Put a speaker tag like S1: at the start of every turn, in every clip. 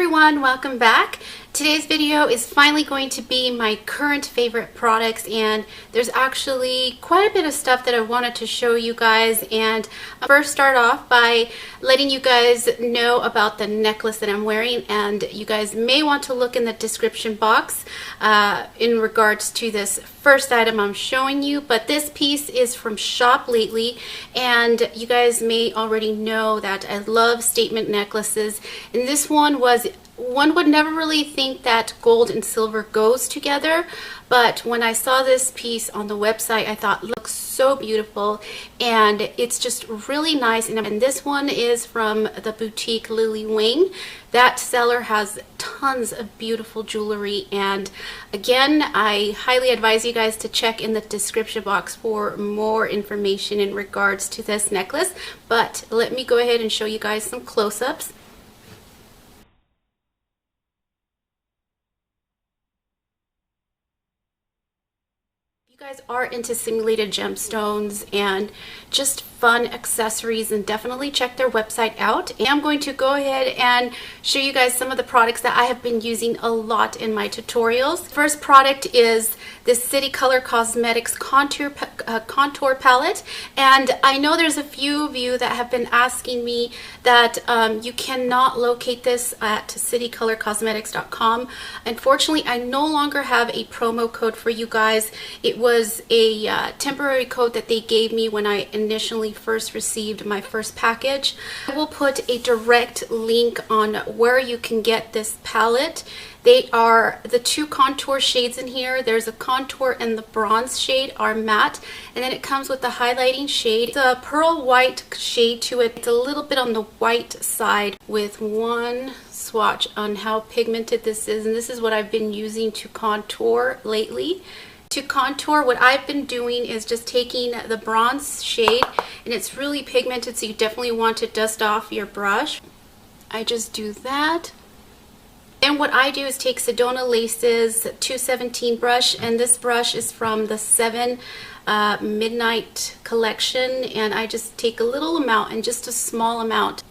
S1: everyone, welcome back. Today's video is finally going to be my current favorite products, and there's actually quite a bit of stuff that I wanted to show you guys. And I'll first start off by letting you guys know about the necklace that I'm wearing, and you guys may want to look in the description box in regards to this first item I'm showing you. But this piece is from Shop Lately, and you guys may already know that I love statement necklaces, and this one would never really think that gold and silver goes together, but when I saw this piece on the website, I thought it looks so beautiful, and it's just really nice. And this one is from the boutique Lily Wing. That seller has tons of beautiful jewelry, and again, I highly advise you guys to check in the description box for more information in regards to this necklace. But let me go ahead and show you guys some close-ups. Guys are into simulated gemstones and just fun accessories, and definitely check their website out. And I'm going to go ahead and show you guys some of the products that I have been using a lot in my tutorials. First product is this City Color Cosmetics contour palette, and I know there's a few of you that have been asking me that you cannot locate this at citycolorcosmetics.com. Unfortunately, I no longer have a promo code for you guys. It was a temporary code that they gave me when I initially first received my first package. I will put a direct link on where you can get this palette. They are the two contour shades in here. There's a contour and the bronze shade are matte, and then it comes with the highlighting shade. The pearl white shade to it. It's a little bit on the white side with one swatch on how pigmented this is, and this is what I've been using to contour lately. To contour, what I've been doing is just taking the bronze shade, and it's really pigmented, so you definitely want to dust off your brush. I just do that. And what I do is take Sedona Lace's 217 brush, and this brush is from the 7 Midnight collection, and I just take a little amount and just a small amount.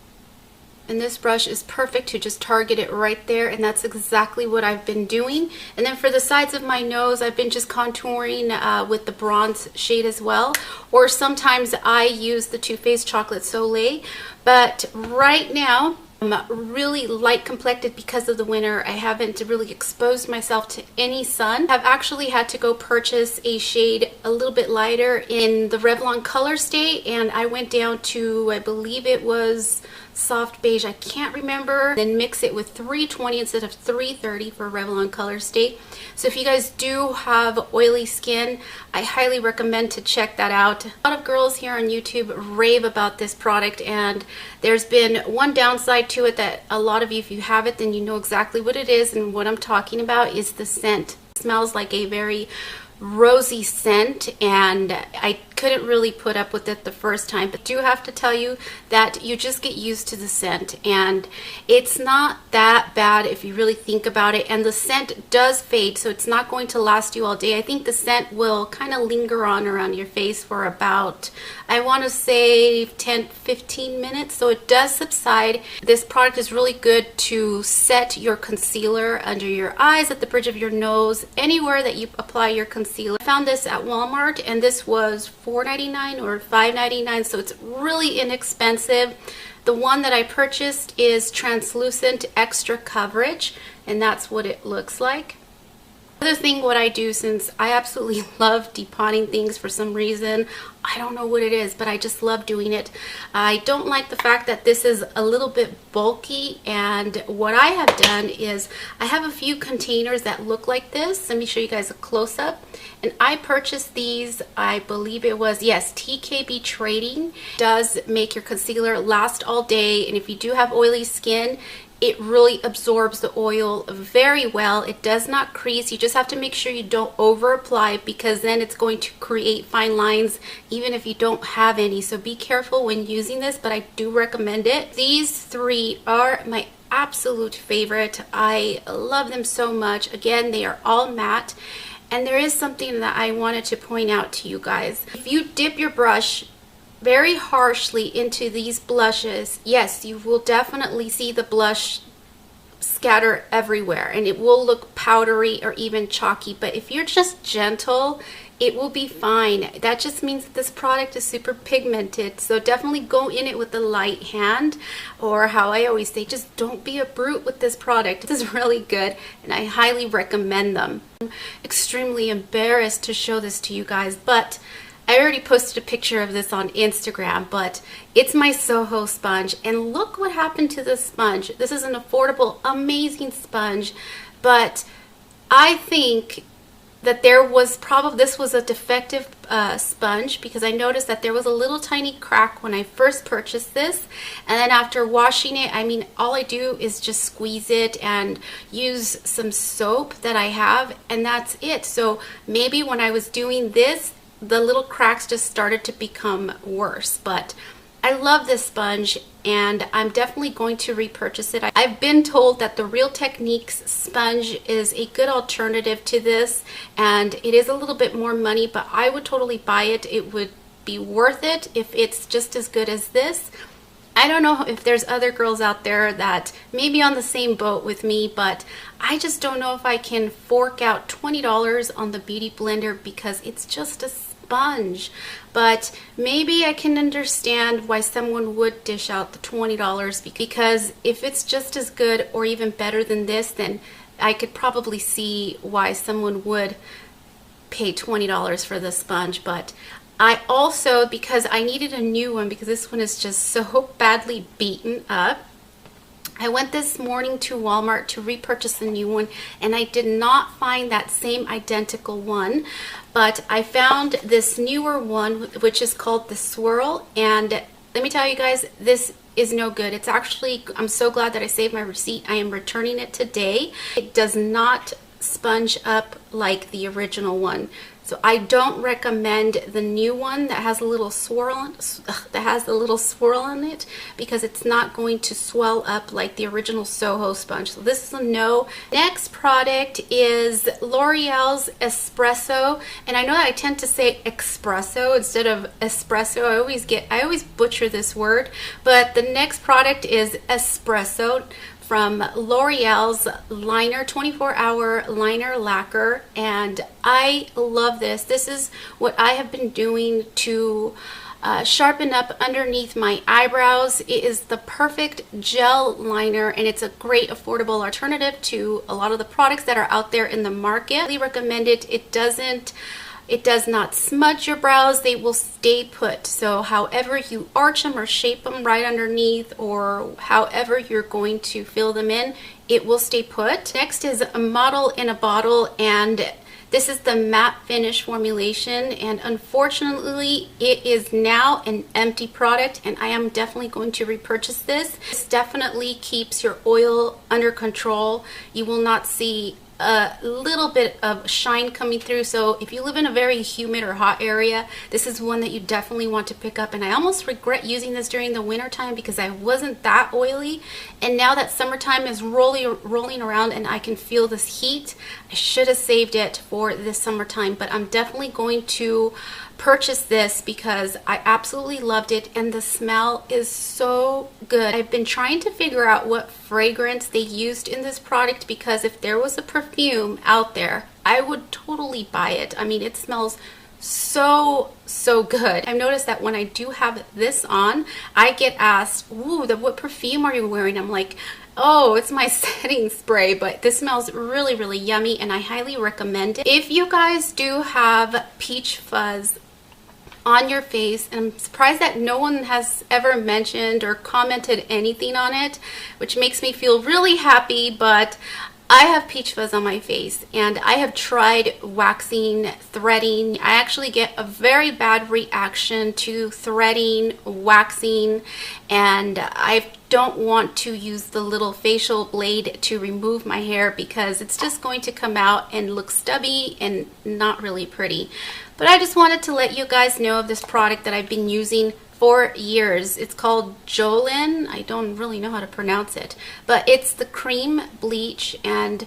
S1: And this brush is perfect to just target it right there, and that's exactly what I've been doing. And then for the sides of my nose, I've been just contouring with the bronze shade as well, or sometimes I use the Too Faced Chocolate Soleil. But right now, I'm really light complected because of the winter. I haven't really exposed myself to any sun. I've actually had to go purchase a shade a little bit lighter in the Revlon Color Stay, and I went down to, I believe it was soft beige, I can't remember, then mix it with 320 instead of 330 for Revlon Color Stay. So if you guys do have oily skin, I highly recommend to check that out. A lot of girls here on YouTube rave about this product, and there's been one downside to it that a lot of you, if you have it, then you know exactly what it is, and what I'm talking about is the scent. It smells like a very rosy scent, and I couldn't really put up with it the first time, but I do have to tell you that you just get used to the scent, and it's not that bad if you really think about it. And the scent does fade, so it's not going to last you all day. I think the scent will kind of linger on around your face for about, I want to say 10-15 minutes, so it does subside. This product is really good to set your concealer under your eyes, at the bridge of your nose, anywhere that you apply your concealer. I found this at Walmart, and this was $4.99 or $5.99, so it's really inexpensive. The one that I purchased is translucent extra coverage, and that's what it looks like. Another thing, what I do, since I absolutely love depotting things for some reason, I don't know what it is, but I just love doing it. I don't like the fact that this is a little bit bulky, and what I have done is I have a few containers that look like this. Let me show you guys a close-up. And I purchased these, I believe it was, yes, TKB Trading. It does make your concealer last all day, and if you do have oily skin, it really absorbs the oil very well. It does not crease. You just have to make sure you don't over apply, because then it's going to create fine lines even if you don't have any. So be careful when using this, but I do recommend it. These three are my absolute favorite. I love them so much. Again, they are all matte. And there is something that I wanted to point out to you guys. If you dip your brush very harshly into these blushes, yes, you will definitely see the blush scatter everywhere and it will look powdery or even chalky. But if you're just gentle, it will be fine. That just means that this product is super pigmented. So definitely go in it with a light hand, or how I always say, just don't be a brute with this product. This is really good and I highly recommend them. I'm extremely embarrassed to show this to you guys, but I already posted a picture of this on Instagram, but it's my Soho sponge, and look what happened to this sponge. This is an affordable, amazing sponge, but I think that this was a defective sponge, because I noticed that there was a little tiny crack when I first purchased this, and then after washing it, I mean, all I do is just squeeze it and use some soap that I have, and that's it. So maybe when I was doing this, the little cracks just started to become worse. But I love this sponge and I'm definitely going to repurchase it. I've been told that the Real Techniques sponge is a good alternative to this, and it is a little bit more money, but I would totally buy it. It would be worth it if it's just as good as this. I don't know if there's other girls out there that may be on the same boat with me, but I just don't know if I can fork out $20 on the Beauty Blender because it's just a sponge. But maybe I can understand why someone would dish out the $20, because if it's just as good or even better than this, then I could probably see why someone would pay $20 for the sponge. But I also, because I needed a new one because this one is just so badly beaten up, I went this morning to Walmart to repurchase a new one, and I did not find that same identical one, but I found this newer one, which is called the Swirl, and let me tell you guys, this is no good. It's actually, I'm so glad that I saved my receipt. I am returning it today. It does not sponge up like the original one. So I don't recommend the new one that has a little swirl on it, because it's not going to swell up like the original Soho sponge. So this is a no. Next product is L'Oreal's Espresso, and I know that I tend to say espresso instead of espresso. I always butcher this word, but the next product is Espresso from L'Oreal's liner, 24-hour liner lacquer, and I love this. This is what I have been doing to sharpen up underneath my eyebrows. It is the perfect gel liner, and it's a great affordable alternative to a lot of the products that are out there in the market. I really recommend it. It does not smudge your brows. They will stay put. So however you arch them or shape them right underneath, or however you're going to fill them in, it will stay put. Next is a Model in a Bottle, and this is the matte finish formulation, and unfortunately it is now an empty product, and I am definitely going to repurchase this. This definitely keeps your oil under control. You will not see a little bit of shine coming through. So if you live in a very humid or hot area, this is one that you definitely want to pick up. And I almost regret using this during the winter time because I wasn't that oily, and now that summertime is rolling around and I can feel this heat, I should have saved it for this summertime. But I'm definitely going to purchase this because I absolutely loved it, and the smell is so good. I've been trying to figure out what fragrance they used in this product, because if there was a perfume out there, I would totally buy it. I mean, it smells so good. I've noticed that when I do have this on, I get asked, ooh, what perfume are you wearing? I'm like, oh, it's my setting spray, but this smells really yummy, and I highly recommend it. If you guys do have peach fuzz on your face, and I'm surprised that no one has ever mentioned or commented anything on it, which makes me feel really happy, but I have peach fuzz on my face, and I have tried waxing, threading. I actually get a very bad reaction to threading, waxing, and I don't want to use the little facial blade to remove my hair because it's just going to come out and look stubby and not really pretty. But I just wanted to let you guys know of this product that I've been using for years. It's called Jolin. I don't really know how to pronounce it, but it's the cream bleach. And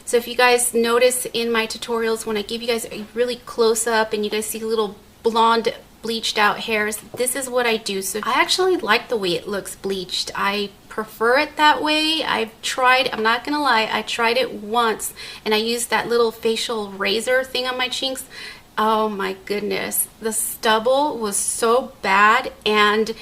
S1: so if you guys notice in my tutorials, when I give you guys a really close up and you guys see little blonde bleached out hairs, this is what I do. So I actually like the way it looks bleached. I prefer it that way. I've tried, I'm not gonna lie, I tried it once and I used that little facial razor thing on my cheeks. Oh my goodness, the stubble was so bad and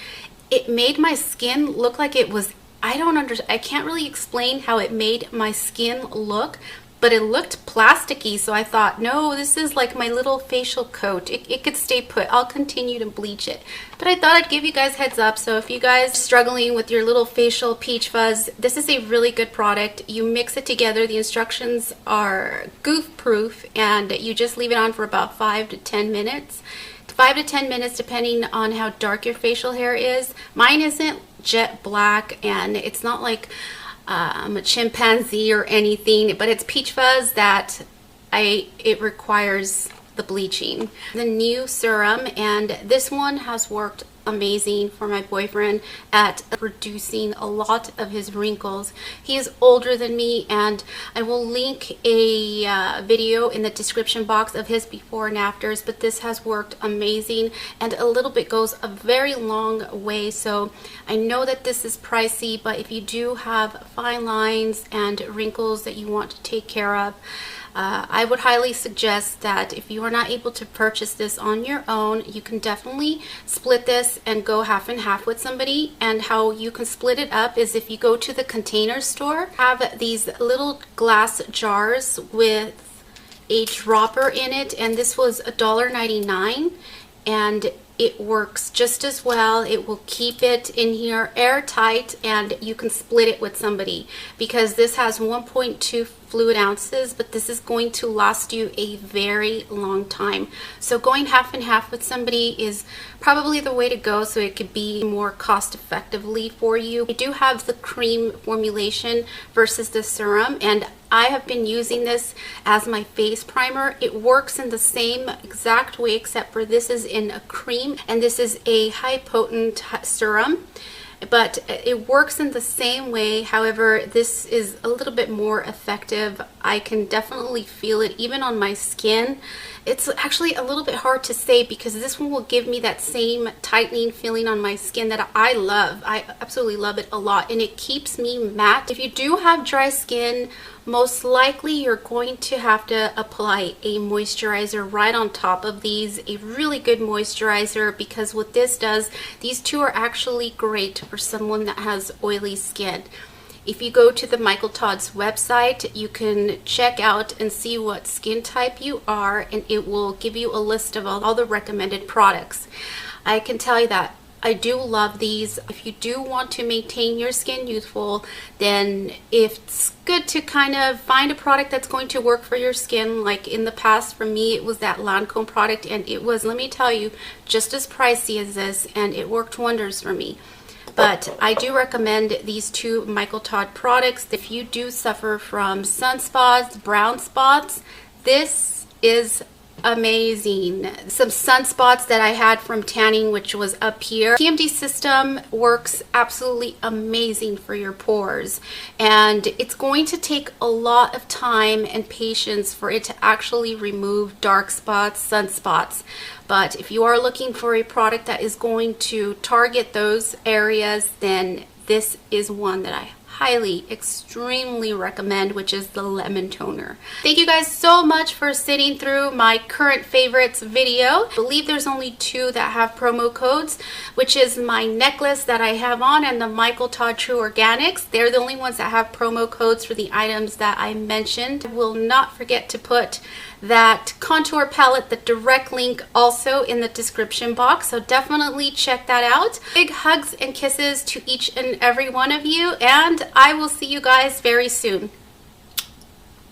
S1: it made my skin look like it was, I can't really explain how it made my skin look, but it looked plasticky. So I thought, no, this is like my little facial coat. It could stay put. I'll continue to bleach it. But I thought I'd give you guys heads up. So if you guys are struggling with your little facial peach fuzz, this is a really good product. You mix it together. The instructions are goof proof and you just leave it on for about 5 to 10 minutes. 5 to 10 minutes depending on how dark your facial hair is. Mine isn't jet black and it's not like I'm a chimpanzee or anything, but it's peach fuzz that it requires the bleaching. The new serum, and this one has worked amazing for my boyfriend at reducing a lot of his wrinkles. He is older than me, and I will link a video in the description box of his before and afters, but this has worked amazing, and a little bit goes a very long way. So I know that this is pricey, but if you do have fine lines and wrinkles that you want to take care of, I would highly suggest that if you are not able to purchase this on your own, you can definitely split this and go half and half with somebody. And how you can split it up is if you go to the Container Store, have these little glass jars with a dropper in it, and this was $1.99, and it works just as well. It will keep it in here airtight, and you can split it with somebody because this has 1.2 fluid ounces, but this is going to last you a very long time. So going half and half with somebody is probably the way to go, so it could be more cost effectively for you. I do have the cream formulation versus the serum, and I have been using this as my face primer. It works in the same exact way, except for this is in a cream and this is a high potent serum. But it works in the same way. However, this is a little bit more effective. I can definitely feel it even on my skin. It's actually a little bit hard to say because this one will give me that same tightening feeling on my skin that I love. I absolutely love it a lot, and it keeps me matte. If you do have dry skin, most likely you're going to have to apply a moisturizer right on top of these, a really good moisturizer, because what this does, these two are actually great for someone that has oily skin. If you go to the Michael Todd's website, you can check out and see what skin type you are, and it will give you a list of all the recommended products. I can tell you that I do love these. If you do want to maintain your skin youthful, then it's good to kind of find a product that's going to work for your skin. Like in the past, for me, it was that Lancome product, and it was, let me tell you, just as pricey as this, and it worked wonders for me. But I do recommend these two Michael Todd products. If you do suffer from sunspots, brown spots, this is amazing. Some sunspots that I had from tanning, which was up here. PMD system works absolutely amazing for your pores, and it's going to take a lot of time and patience for it to actually remove dark spots, sunspots. But if you are looking for a product that is going to target those areas, then this is one that I highly, extremely recommend, which is the lemon toner. Thank you guys so much for sitting through my current favorites video. I believe there's only two that have promo codes, which is my necklace that I have on and the Michael Todd True Organics. They're the only ones that have promo codes for the items that I mentioned. I will not forget to put that contour palette, the direct link, also in the description box, so definitely check that out. Big hugs and kisses to each and every one of you, and I will see you guys very soon.